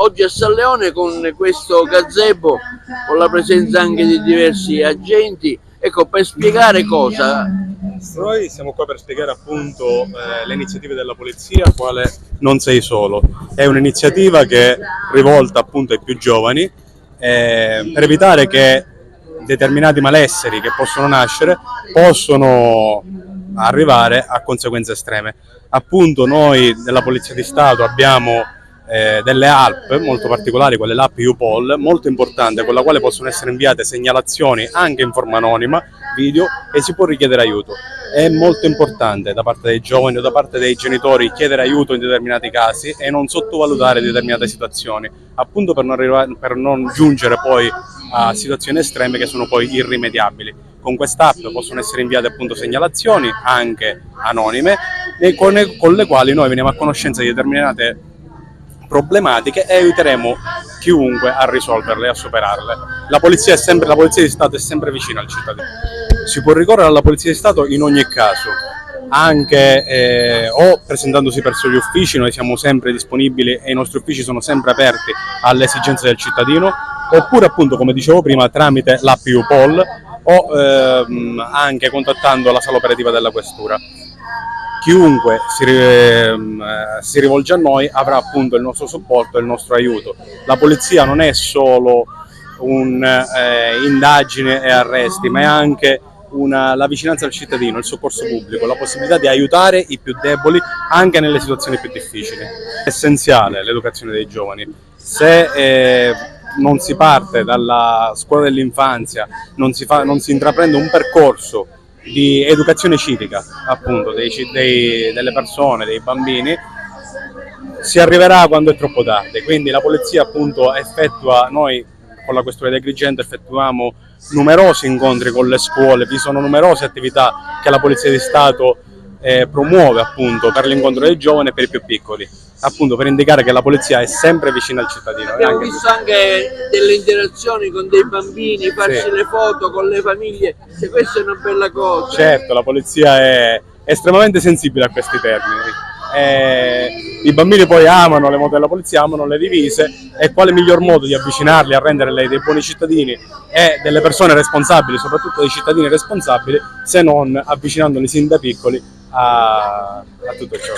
oggi a San Leone con questo gazebo, con la presenza anche di diversi agenti, ecco, per spiegare cosa? Noi siamo qua per spiegare appunto le iniziative della polizia, quale Non sei solo. È un'iniziativa che è rivolta appunto ai più giovani per evitare che determinati malesseri che possono nascere possono arrivare a conseguenze estreme. Appunto noi della Polizia di Stato abbiamo delle app molto particolari, quelle l'app UPOL, molto importante, con la quale possono essere inviate segnalazioni anche in forma anonima, video, e si può richiedere aiuto. È molto importante da parte dei giovani o da parte dei genitori chiedere aiuto in determinati casi e non sottovalutare determinate situazioni, appunto per non giungere poi a situazioni estreme che sono poi irrimediabili. Con quest'app possono essere inviate appunto segnalazioni anche anonime con le quali noi veniamo a conoscenza di determinate problematiche e aiuteremo chiunque a risolverle e a superarle. La polizia di Stato è sempre vicina al cittadino. Si può ricorrere alla Polizia di Stato in ogni caso, anche o presentandosi presso gli uffici. Noi siamo sempre disponibili e i nostri uffici sono sempre aperti alle esigenze del cittadino, oppure appunto, come dicevo prima, tramite l'app UPOL o anche contattando la sala operativa della questura. Chiunque si rivolge a noi avrà appunto il nostro supporto e il nostro aiuto. La polizia non è solo un'indagine e arresti, ma è anche la vicinanza al cittadino, il soccorso pubblico, la possibilità di aiutare i più deboli anche nelle situazioni più difficili. È essenziale l'educazione dei giovani. Se non si parte dalla scuola dell'infanzia, non si intraprende un percorso di educazione civica appunto delle persone, dei bambini, si arriverà quando è troppo tardi. Quindi la polizia appunto noi con la questura di Agrigento effettuiamo numerosi incontri con le scuole, vi sono numerose attività che la Polizia di Stato promuove appunto per l'incontro dei giovani e per i più piccoli, appunto per indicare che la polizia è sempre vicina al cittadino. Abbiamo visto anche delle interazioni con dei bambini, farsi le foto con le famiglie, se questa è una bella cosa. Certo, la polizia è estremamente sensibile a questi termini. I bambini poi amano le moto della polizia, amano le divise, e quale miglior modo di avvicinarli, a renderli dei buoni cittadini e delle persone responsabili, soprattutto dei cittadini responsabili, se non avvicinandoli sin da piccoli a tutto ciò.